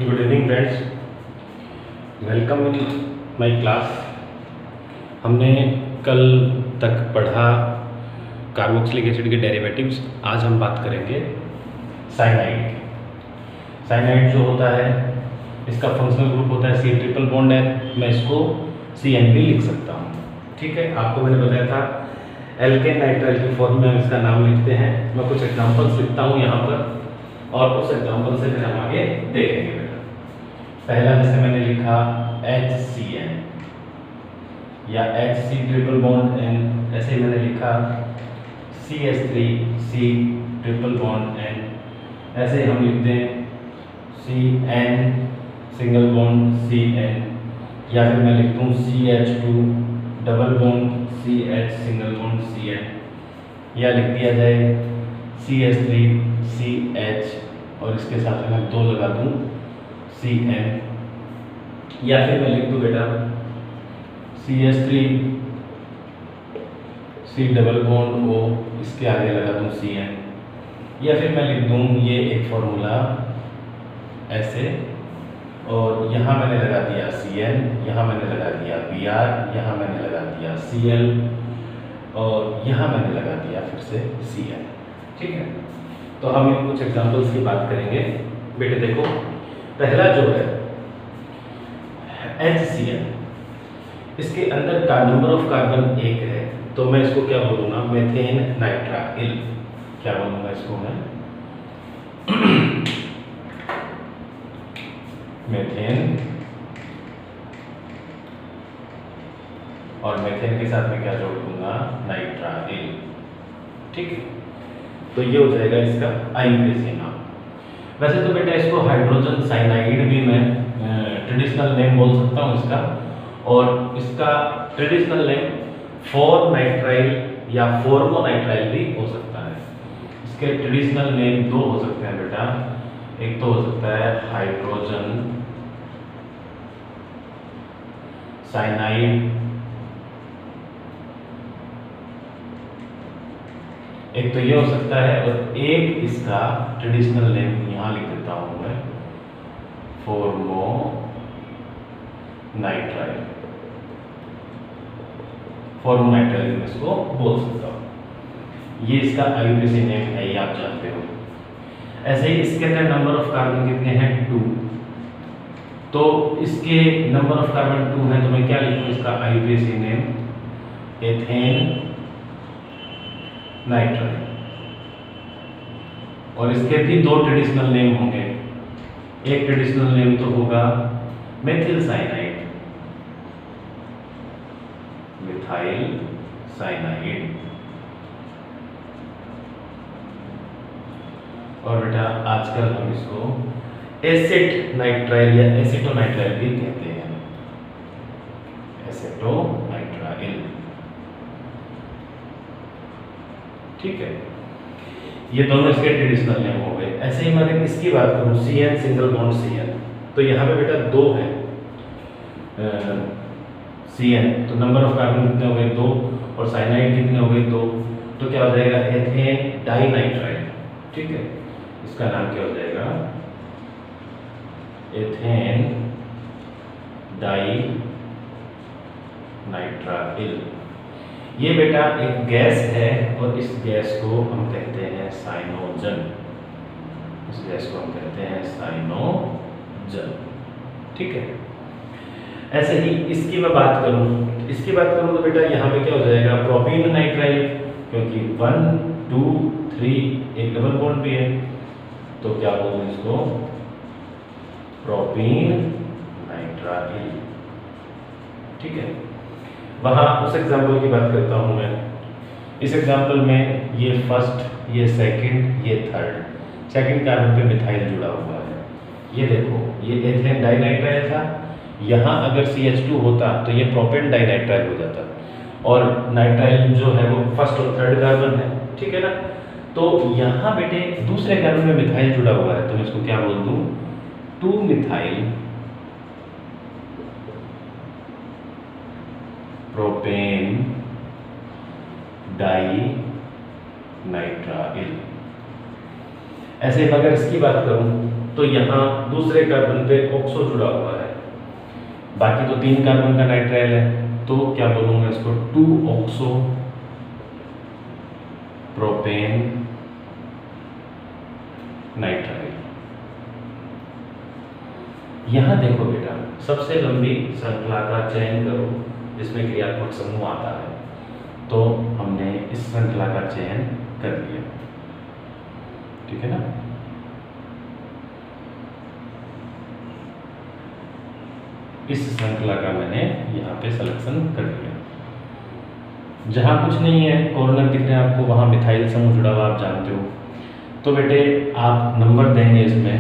Good evening friends, welcome in my class. हमने कल तक पढ़ा कार्बोक्सिलिक एसिड के डेरिवेटिव्स। आज हम बात करेंगे साइनाइड की। साइनाइड जो होता है इसका फंक्शनल ग्रुप होता है C≡N। मैं इसको CN भी लिख सकता हूँ। ठीक है, आपको मैंने बताया था एल्केन नाइट्राइल की फॉर्म में हम इसका नाम लिखते हैं। मैं कुछ एग्जांपल्स लिखता हूँ यहाँ पर और उस एग्जांपल से फिर हम आगे देखेंगे। पहला जैसे मैंने लिखा HCN या HC≡N, ऐसे ही मैंने लिखा CH3C≡N, ऐसे ही हम लिखते हैं CN≡CN, या फिर मैं लिखता हूँ CH2CH≡CN, या लिख दिया जाए CH3CH और इसके साथ में मैं 2 लगा दूँ CN, या फिर मैं लिख दूँ बेटा CH3C≡O, इसके आगे लगा दूँ CN, या फिर मैं लिख दूँ ये एक फॉर्मूला ऐसे, और यहाँ मैंने लगा दिया CN, यहाँ मैंने लगा दिया Br, यहाँ मैंने लगा दिया Cl, और यहाँ मैंने लगा दिया फिर से CN। ठीक है, तो हम इन कुछ एग्जांपल्स की बात करेंगे। बेटे देखो, पहला जो है HCl, इसके अंदर का नंबर ऑफ कार्बन 1 है, तो मैं इसको क्या बोलूँगा, मेथेन नाइट्राइल। क्या बोलूँगा इसको मैं मेथेन, और मेथेन के साथ में क्या जोड़ दूंगा, नाइट्राइल। ठीक है, तो ये हो जाएगा इसका IUPAC नाम। वैसे तो बेटा इसको हाइड्रोजन साइनाइड भी मैं ट्रेडिशनल नेम बोल सकता हूँ इसका, और इसका ट्रेडिशनल नेम 4-नाइट्राइल या फॉर्मोनाइट्राइल भी हो सकता है। इसके ट्रेडिशनल नेम 2 हो सकते हैं बेटा। एक तो हो सकता है हाइड्रोजन साइनाइड, एक तो ये हो सकता है, और एक इसका ट्रेडिशनल नेम यहाँ लिख देता हूँ मैं, फॉर्मोनाइट्राइल। फॉर्मोनाइट्राइल मैं इसको बोल सकता हूँ। ये इसका IUPAC नेम है, ये आप जानते हो। ऐसे ही इसके अंदर नंबर ऑफ कार्बन कितने हैं, 2। तो इसके नंबर ऑफ कार्बन 2 है, तो मैं क्या लिखूँ इसका IUPAC नेम, एथेन नाइट्राइल। और इसके भी 2 ट्रेडिशनल नेम होंगे। एक ट्रेडिशनल नेम तो होगा मेथिल साइनाइड, मिथाइल साइनाइड, और बेटा आजकल हम इसको एसिड नाइट्राइल या एसिटोनाइट्राइल भी कहते हैं, एसिटोनाइट्राइल। ठीक है, ये दोनों इसके ट्रेडिशनल नेम हो गए। ऐसे ही मैं अगर इसकी बात करूँ CN≡CN, तो यहाँ पे बेटा 2 है CN, तो नंबर ऑफ कार्बन कितने हो गए, 2, और साइनाइड कितने हो गए, 2, तो क्या हो जाएगा, एथेन डाइनाइट्राइल। ठीक है, इसका नाम क्या हो जाएगा, एथेन डाइनाइट्राइल। ये बेटा एक गैस है, और इस गैस को हम कहते हैं साइनोजन। इस गैस को हम कहते हैं साइनोजन। ठीक है, ऐसे ही इसकी मैं बात करूं, तो बेटा यहाँ पे क्या हो जाएगा, प्रोपीन नाइट्राइल, क्योंकि 1, 2, 3 एक डबल बॉन्ड भी है, तो क्या बोलूँ इसको, प्रोपीन नाइट्राइल। ठीक है, वहाँ उस एग्जाम्पल की बात करता हूँ मैं। इस एग्जाम्पल में ये फर्स्ट, ये सेकंड, ये थर्ड, सेकंड कार्बन पे मिथाइल जुड़ा हुआ है। ये देखो, ये एथेन डाइनाइट्राइल था, यहाँ अगर CH2 होता तो ये प्रोपेन डाइनाइट्राइल हो जाता, और नाइट्राइल जो है वो फर्स्ट और थर्ड कार्बन है। ठीक है ना, तो यहाँ बेटे दूसरे कार्बन में मिथाइल जुड़ा हुआ है, तो मैं इसको क्या बोल दूँ, 2-मिथाइल प्रोपेन डाइनाइट्राइल। ऐसे अगर इसकी बात करूं तो यहाँ दूसरे कार्बन पे ऑक्सो जुड़ा हुआ है, बाकी तो 3 कार्बन का नाइट्राइल है, तो क्या बोलूँगा इसको 2-ऑक्सो प्रोपेन नाइट्राइल। यहाँ देखो बेटा, सबसे लंबी श्रृंखला का चयन करो जिसमें क्रियात्मक समूह आता है, तो हमने इस श्रृंखला का चयन कर लिया, ठीक है ना। इस श्रृंखला का मैंने यहाँ पे सिलेक्शन कर लिया। जहाँ कुछ नहीं है, कॉर्नर दिख रहे हैं आपको, वहाँ मिथाइल समूह जुड़ा हुआ, आप जानते हो। तो बेटे आप नंबर देंगे इसमें,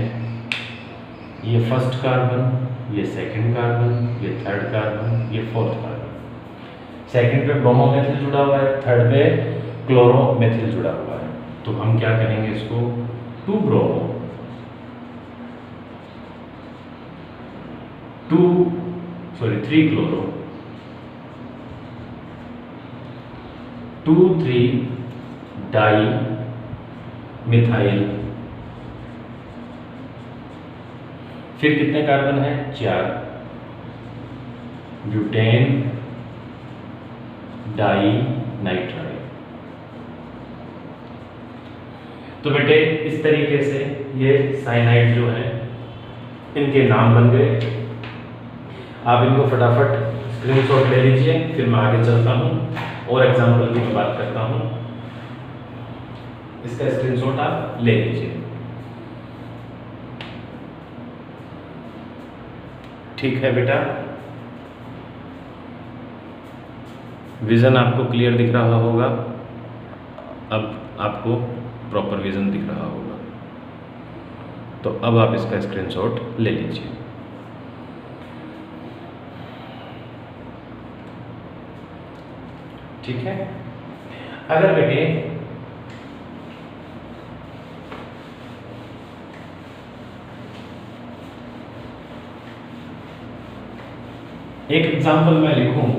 ये फर्स्ट कार्बन, ये सेकंड कार्बन, ये थर्ड कार्बन, ये फोर्थ कार्बन। सेकंड पे ब्रोमोमेथिल जुड़ा हुआ है, थर्ड पे क्लोरोमेथिल जुड़ा हुआ है, तो हम क्या कहेंगे इसको 2 ब्रोमो 3 क्लोरो 2,3 डाई मिथाइल। फिर कितने कार्बन है? 4 ब्यूटेन डाई नाइट्राइल। तो बेटे इस तरीके से ये साइनाइड जो है इनके नाम बन गए। आप इनको फटाफट स्क्रीनशॉट ले लीजिए, फिर मैं आगे चलता हूँ और एग्जाम्पल की मैं बात करता हूँ। इसका स्क्रीनशॉट आप ले लीजिए, ठीक है बेटा। विजन आपको क्लियर दिख रहा होगा, अब आपको प्रॉपर विजन दिख रहा होगा, तो अब आप इसका स्क्रीनशॉट ले लीजिए। ठीक है। अगर बेटे एक एग्जाम्पल मैं लिखूं,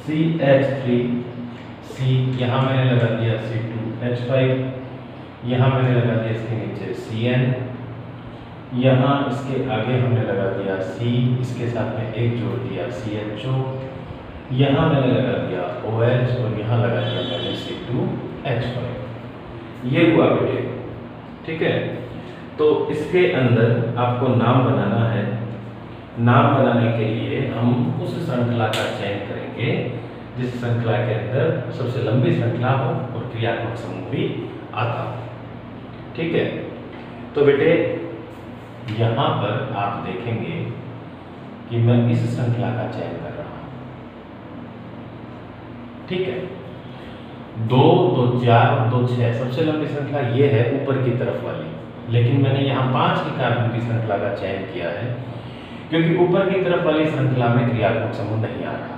CH3C, यहां मैंने लगा दिया C2H5, यहां मैंने लगा दिया इसके नीचे Cn, यहाँ इसके आगे हमने लगा दिया C, इसके साथ में एक जोड़ दिया CHO, यहाँ मैंने लगा दिया OH और यहाँ लगा दिया मैंने C2H5। ये हुआ बेटे, ठीक है। तो इसके अंदर आपको नाम बनाना है। नाम बनाने के लिए हम उस श्रृंखला का चयन करेंगे जिस श्रृंखला के अंदर सबसे लंबी श्रृंखला हो और क्रियात्मक समूह भी आता हो, ठीक है। तो बेटे यहाँ पर आप देखेंगे कि मैं इस श्रृंखला का चयन कर रहा हूँ, ठीक है। 2, 2, 4, 2, 6 सबसे लंबी श्रृंखला ये है ऊपर की तरफ वाली, लेकिन मैंने यहाँ 5 की कार्बन की श्रृंखला का चयन किया है क्योंकि ऊपर की तरफ वाली श्रृंखला में क्रियात्मक समूह नहीं आ रहा।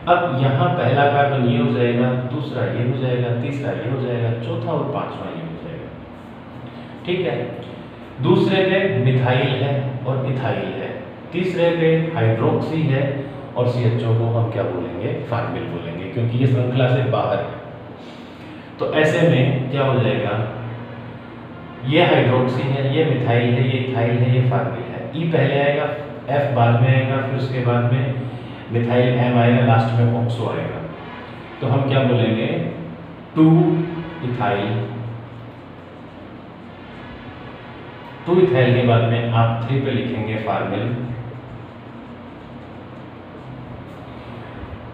अब यहाँ पहला कार्बन ये हो जाएगा, दूसरा ये हो जाएगा, तीसरा ये हो जाएगा, चौथा और पांचवा ये हो जाएगा, ठीक है। दूसरे पे मिथाइल है और इथाइल है, तीसरे पे हाइड्रोक्सी है और CHO को हम क्या बोलेंगे? फार्मिल बोलेंगे, क्योंकि ये श्रृंखला से बाहर है। तो ऐसे में क्या हो जाएगा? ये हाइड्रोक्सी है, ये मिथाइल है, ये इथाइल है, ये फार्मिल है। E पहले आएगा, F बाद में आएगा, फिर उसके बाद में मिथाइल M आएगा, लास्ट में ऑक्सो आएगा। तो हम क्या बोलेंगे? 2 इथाइल। 2 इथाइल के बाद में आप 3 पे लिखेंगे फार्मिल।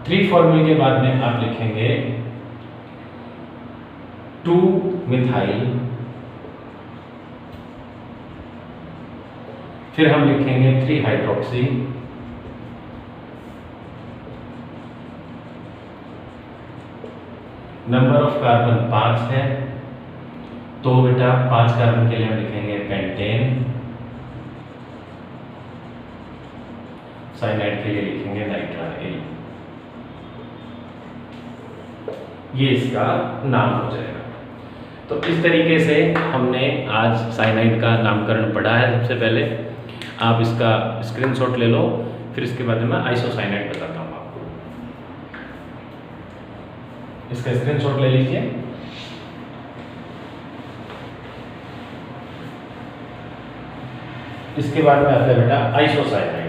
3 फॉर्मिल के बाद में आप लिखेंगे 2 मिथाइल, फिर हम लिखेंगे 3 हाइड्रोक्सी, नंबर ऑफ कार्बन 5 है, तो बेटा 5 कार्बन के लिए हम लिखेंगे पेंटेन, साइनाइड के लिए लिखेंगे नाइट्राइल। ये इसका नाम हो जाएगा। तो इस तरीके से हमने आज साइनाइड का नामकरण पढ़ा है। सबसे पहले आप इसका स्क्रीनशॉट ले लो, फिर इसके बाद में मैं आइसोसाइनाइड बताता हूँ आपको। इसका स्क्रीनशॉट ले लीजिए। इसके बाद में आता है बेटा आइसोसाइनाइड।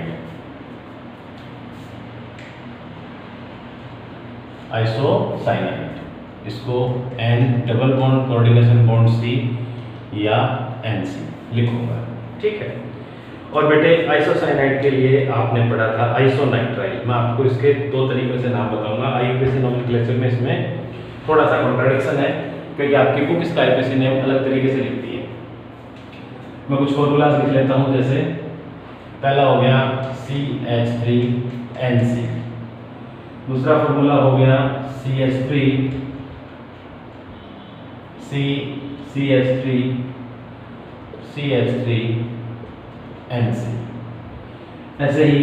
आइसोसाइनाइड इसको N double bond coordination bond C या NC लिखूंगा, ठीक है। और बेटे आइसोसाइनाइड के लिए आपने पढ़ा था आइसोनाइट्राइल। मैं आपको इसके दो तरीके से नाम बताऊंगा। आईयूपीएसी नोमेनक्लेचर में इसमें थोड़ा सा कॉन्ट्रडिक्शन है, क्योंकि आपकी बुक इसका आईयूपीएसी नेम अलग तरीके से लिखती है। मैं कुछ फॉर्मूलाज लिख लेता हूं, जैसे पहला हो गया CH3NC, दूसरा फॉर्मूला हो गया CH3NC। ऐसे ही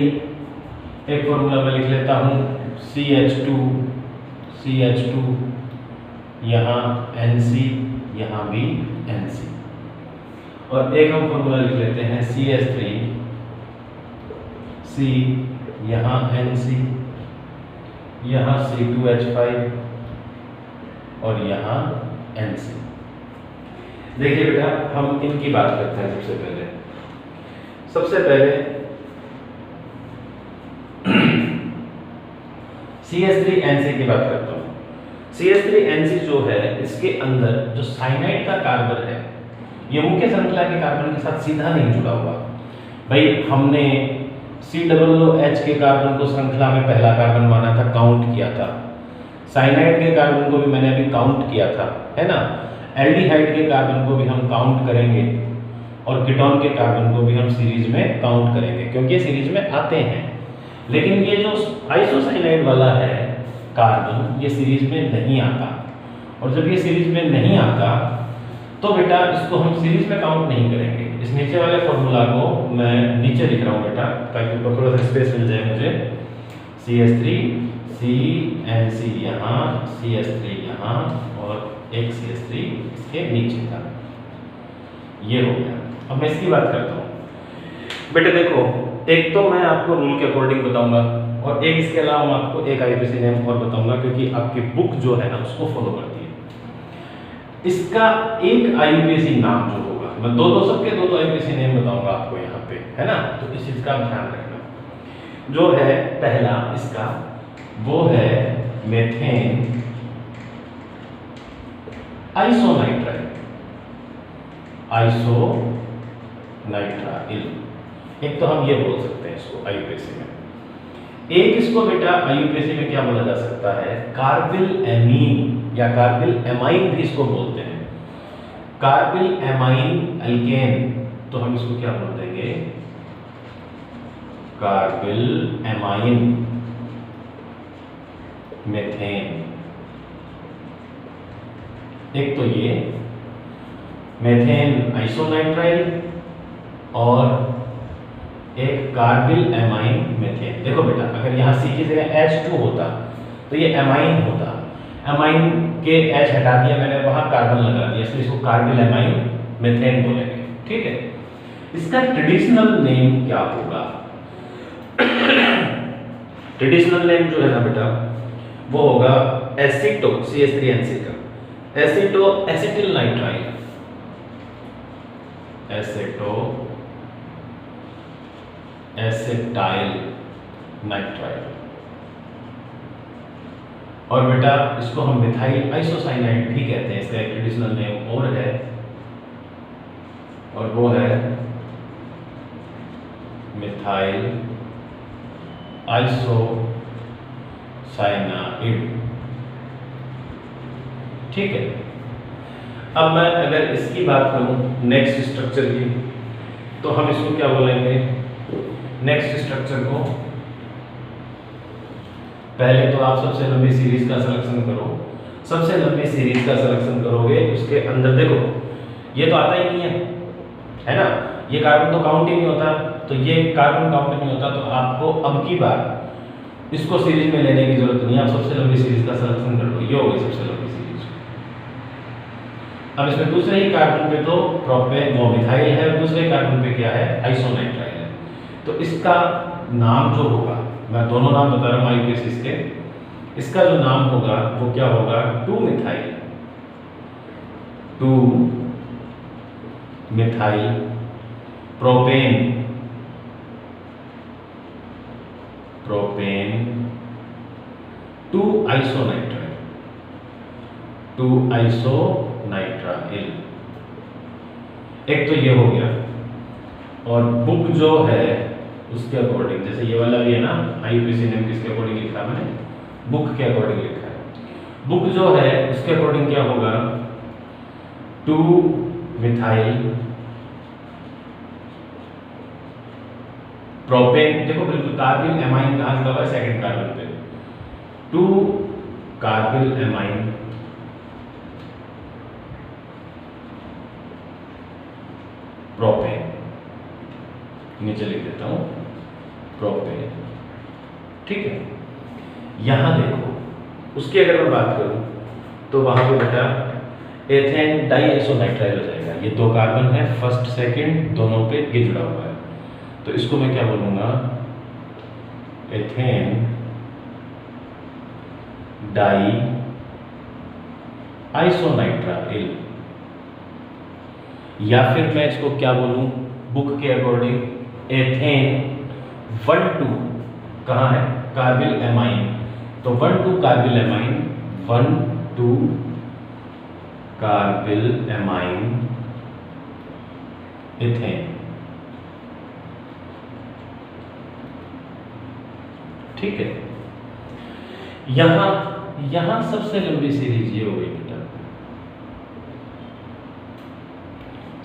एक फॉर्मूला मैं लिख लेता हूं CH2, यहाँ NC, यहाँ भी NC। और एक हम फॉर्मूला लिख लेते हैं CH3, C, यहाँ NC, यहाँ C2H5 और यहाँ NC। देखिए बेटा, हम इनकी बात करते हैं। सबसे पहले CH3NC की बात करता हूँ। CH3NC जो है, इसके अंदर जो साइनाइड का कार्बन है, ये मुख्य श्रृंखला के कार्बन के साथ सीधा नहीं जुड़ा हुआ। भाई हमने COOH के कार्बन को श्रृंखला में पहला कार्बन माना था, काउंट किया था। साइनाइड के कार्बन को भी मैंने अभी काउंट किया था, है ना। एल्डिहाइड के कार्बन को भी हम काउंट करेंगे और कीटोन के कार्बन को भी हम सीरीज में काउंट करेंगे, क्योंकि ये सीरीज में आते हैं। लेकिन ये जो आइसोसाइनाइड वाला है कार्बन, ये सीरीज में नहीं आता। और जब ये सीरीज में नहीं आता तो बेटा इसको हम सीरीज में काउंट नहीं करेंगे। इस नीचे वाले फॉर्मूला को मैं नीचे लिख रहा हूँ बेटा, ताकि ऊपर थोड़ा सा स्पेस मिल जाए मुझे। CH3 CNC यहाँ, CH3 यहाँ और एक CH3 इसके नीचे था। ये हो गया। अब मैं इसकी बात करता हूँ। बेटे देखो, एक तो मैं आपको रूल के अकॉर्डिंग बताऊंगा और एक इसके अलावा मैं आपको एक आईयूपीएसी नेम और बताऊंगा, क्योंकि आपकी बुक जो है ना उसको फॉलो करती है। इसका एक आईयूपीएसी नाम जो होगा, मैं दो सबके दो आईयूपीएसी नेम बताऊंगा आपको यहाँ पे, है ना। तो इस चीज का ध्यान रखना। जो है पहला इसका, वो है मेथेन आइसोनाइट्राइल। एक तो हम ये बोल सकते हैं इसको आईयूपीएसी में। एक इसको बेटा आईयूपीएसी में क्या बोला जा सकता है, कार्बिल एमीन या कार्बिल एमाइन भी इसको बोलते हैं। कार्बिल एमाइन अल्केन, तो हम इसको क्या बोल देंगे, कार्बिल एमाइन मेथेन। एक तो ये मेथेन आइसोनाइट्राइल और एक कार्बिल एमाइन मेथेन। देखो बेटा, अगर यहाँ C की जगह H2 होता तो ये एमाइन होता। एमाइन के H हटा दिया मैंने, वहां कार्बन लगा दिया, इसलिए इसको कार्बिल एमाइन मेथेन बोलेंगे, ठीक है। इसका ट्रेडिशनल नेम क्या होगा? ट्रेडिशनल नेम जो है ना बेटा, वो होगा एसिटो, CH3NC का एसिटो एसिटिल नाइट्राइल। एसिटो acetyl nitrile. और बेटा इसको हम मिथाइल आइसोसाइनाइड भी कहते हैं। इसका एक ट्रेडिशनल नेम और है, और वो है मिथाइल आइसोसाइनाइड, ठीक है। अब मैं अगर इसकी बात करूं नेक्स्ट स्ट्रक्चर की, तो हम इसको क्या बोलेंगे, नेक्स्ट स्ट्रक्चर को पहले तो आप सबसे लंबी सीरीज का सिलेक्शन करो। सबसे लंबी सीरीज का सिलेक्शन करोगे, उसके अंदर देखो ये तो आता ही नहीं है ना, ये कार्बन तो काउंट ही नहीं होता, तो ये कार्बन काउंट नहीं होता, तो आपको अब की बार इसको सीरीज में लेने की जरूरत नहीं है। आप सबसे लंबी सीरीज का सिलेक्शन कर लो, ये हो गई सबसे लंबी सीरीज। अब इसमें दूसरे ही कार्बन पे तो प्रोपेन वो मिथाइल है, और दूसरे कार्बन पे क्या है, आइसोनाइट्राइल है। तो इसका नाम जो होगा, मैं दोनों नाम बता रहा हूँ आईयूपीएसी के, इसका जो नाम होगा वो क्या होगा, 2 मिथाइल, 2 मिथाइल प्रोपेन, प्रोपेन 2 आइसोनाइट्राइल, 2 आइसोनाइट्राइल। एक तो ये हो गया। और बुक जो है उसके अकॉर्डिंग, जैसे ये वाला भी है ना, IUPAC ने किसके अकॉर्डिंग लिखा है, मैंने बुक के अकॉर्डिंग लिखा है। बुक जो है उसके अकॉर्डिंग क्या होगा, 2 मिथाइल प्रोपेन, देखो बिल्कुल कार्बिल एमाइन कहाँ जुड़ा हुआ है, सेकंड कार्बन पे, 2 कार्बिल एमाइन प्रोपेन, नीचे लिख देता हूं प्रोपेन, ठीक है। यहां देखो उसकी अगर मैं बात करूं तो वहां पे बेटा एथेन डाइआइसोनाइट्राइल हो जाएगा। ये 2 कार्बन है, फर्स्ट सेकंड दोनों पे ये जुड़ा हुआ है, तो इसको मैं क्या बोलूंगा, एथेन डाई आइसोनाइट्राइल। या फिर मैं इसको क्या बोलूं, बुक के अकॉर्डिंग एथेन 1,2 कहाँ है, कार्बिल एमाइन, तो 1,2 carbyl amine, 1,2 carbyl amine ethane, ठीक है। यहां सबसे लंबी सीरीज ये हो गई बेटा,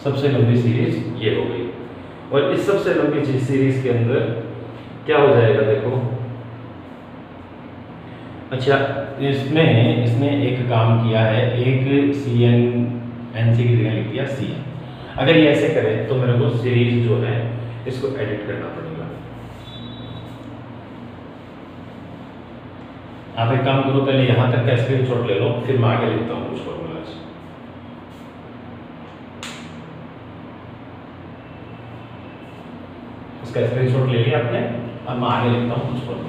सबसे लंबी सीरीज ये हो गई। और इस सबसे लंबी सीरीज के अंदर क्या हो जाएगा, देखो अच्छा, इसमें इसने एक काम किया है, एक CnNC की जगह लिख दिया Cn। अगर ये ऐसे करें तो मेरे को सीरीज जो है इसको एडिट करना पड़ेगा। आप एक काम करो, पहले यहां तक का स्क्रीनशॉट ले लो, फिर मैं आगे लिखता हूँ कुछ फॉर्मूलाज। इसका स्क्रीनशॉट ले लिया आपने, अब मैं आगे लिखता हूँ कुछ फॉर्मूलाज।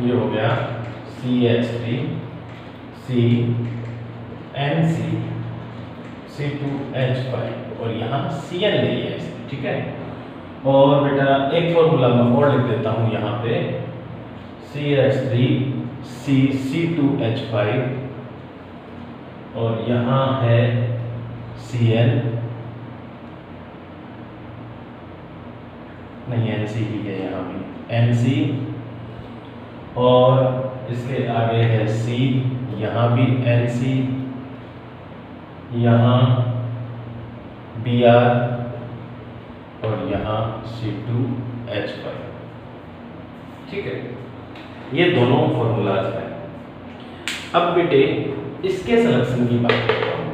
ये हो गया CH3 CnC C2H5 और यहाँ Cn ले लिया इसने, ठीक है। और बेटा एक फॉर्मूला मैं और लिख देता हूँ यहाँ पे, CH3 C2H5 और यहाँ है Cn, नहीं NC ही है यहाँ भी, NC और इसके आगे है C, यहाँ भी NC, यहाँ Br और यहाँ C2H5, ठीक है। ये दोनों फॉर्मूलाज हैं। अब बेटे इसके सिलेक्शन की बात करता हूँ।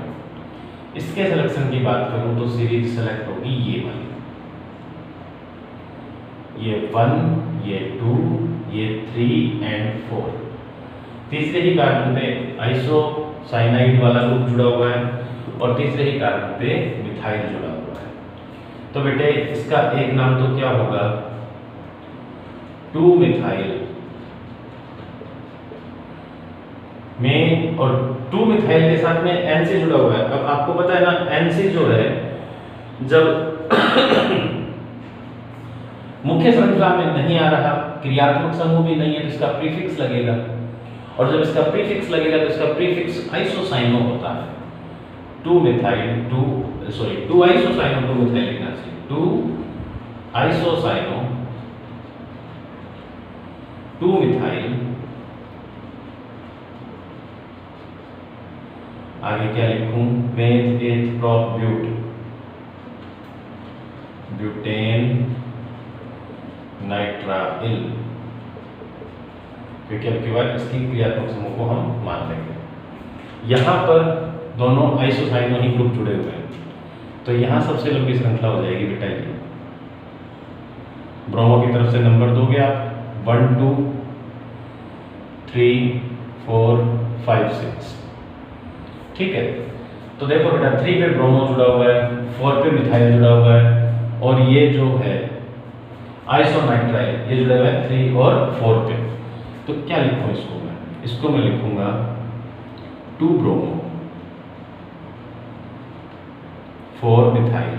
इसके सिलेक्शन की बात करूँ तो सीरीज सेलेक्ट होगी ये वाली, ये 1, ये 2, ये 3 एंड 4। तीसरे ही कार्बन पे आइसोसाइनाइड वाला ग्रुप जुड़ा हुआ है और तीसरे ही कार्बन पे मिथाइल जुड़ा हुआ है। तो बेटे इसका एक नाम तो क्या होगा, 2 मिथाइल में, और 2 मिथाइल के साथ में NC जुड़ा हुआ है। अब आपको पता है ना NC जो है जब मुख्य श्रृंखला में नहीं आ रहा, क्रियात्मक समूह भी नहीं है, तो इसका प्रीफिक्स लगेगा, और जब इसका प्रीफिक्स लगेगा तो इसका प्रीफिक्स आइसोसाइनो होता है। 2 मिथाइल 2 आइसोसाइनो 2 मिथाइल लिखना चाहिए, 2 आइसोसाइनो 2 मिथाइल, आगे क्या लिखूं, वेथ एथ प्रॉप ब्यूट, ब्यूटेन नाइट्राइल, क्योंकि अब के बाद इसकी क्रियात्मक समूह को हम मान लेंगे। यहाँ पर दोनों आइसोसाइनो ही ग्रुप जुड़े हुए हैं, तो यहाँ सबसे लंबी श्रृंखला हो जाएगी बेटा ये। ब्रोमो की तरफ से नंबर दोगे आप 1 2 3 4 5 6, ठीक है, तो देखो बेटा 3 पे ब्रोमो जुड़ा हुआ है, 4 पे मिथाइल जुड़ा हुआ है, और ये जो है आइसोनाइट्राइल ये जुड़ा हुआ है 3 और 4 पे। तो क्या लिखूँ इसको मैं लिखूंगा 2 ब्रोमो 4 मिथाइल,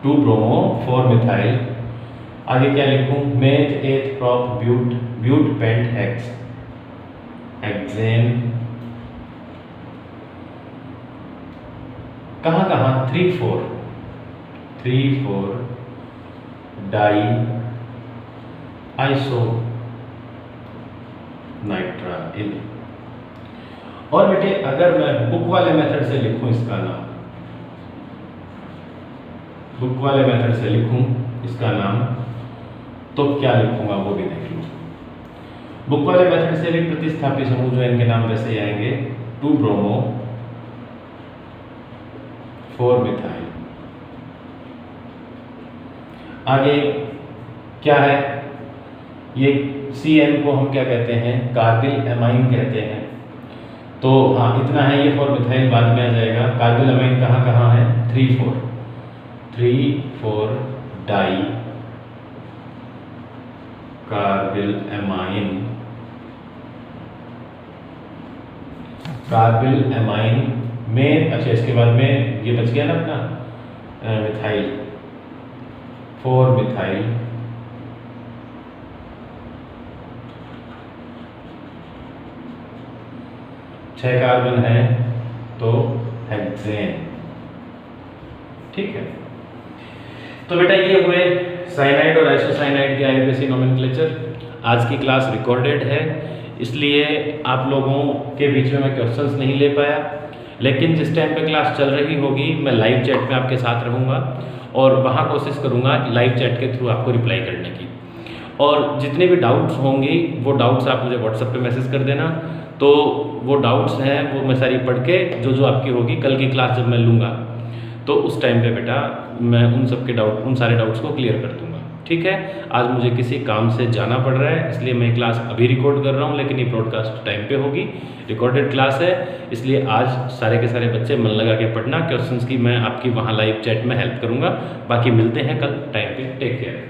2 ब्रोमो 4 मिथाइल। आगे क्या लिखूं, meth 8 prop but pent hexane, कहाँ 3,4 डाई आइसो नाइट्राइल। और बेटे अगर मैं बुक वाले मेथड से लिखूं इसका नाम, बुक वाले मेथड से लिखूं इसका नाम, तो क्या लिखूंगा वो भी देख लो। बुक वाले मेथड से भी प्रतिस्थापी समूह जो इनके नाम वैसे ही आएंगे, 2 ब्रोमो 4 मिथाइल। आगे क्या है, ये CN को हम क्या कहते हैं, कार्बिल एमाइन कहते हैं। तो हाँ इतना है, ये 4 मिथाइल बाद में आ जाएगा। कार्बिल एमाइन कहाँ है, 3,4 डाई कार्बिल एमाइन में, अच्छा इसके बाद में ये बच गया ना अपना मिथाइल, 4 मिथाइल, छह कार्बन है तो हेक्सेन। ठीक है, तो बेटा ये हुए साइनाइड और आइसोसाइनाइड के आईयूपीएसी नोमेनक्लेचर। आज की क्लास रिकॉर्डेड है, इसलिए आप लोगों के बीच में मैं क्वेश्चंस नहीं ले पाया, लेकिन जिस टाइम पे क्लास चल रही होगी मैं लाइव चैट में आपके साथ रहूँगा और वहाँ कोशिश करूँगा लाइव चैट के थ्रू आपको रिप्लाई करने की। और जितने भी डाउट्स होंगे वो डाउट्स आप मुझे व्हाट्सएप पे मैसेज कर देना, तो वो डाउट्स हैं वो मैं सारी पढ़ के जो आपकी होगी कल की क्लास जब मैं लूँगा तो उस टाइम पे बेटा मैं उन सारे डाउट्स को क्लियर कर दूँगा। ठीक है, आज मुझे किसी काम से जाना पड़ रहा है, इसलिए मैं क्लास अभी रिकॉर्ड कर रहा हूँ, लेकिन ये ब्रॉडकास्ट टाइम पे होगी, रिकॉर्डेड क्लास है, इसलिए आज सारे के सारे बच्चे मन लगा के पढ़ना। क्वेश्चंस की मैं आपकी वहाँ लाइव चैट में हेल्प करूँगा। बाकी मिलते हैं कल टाइम पे, टेक केयर।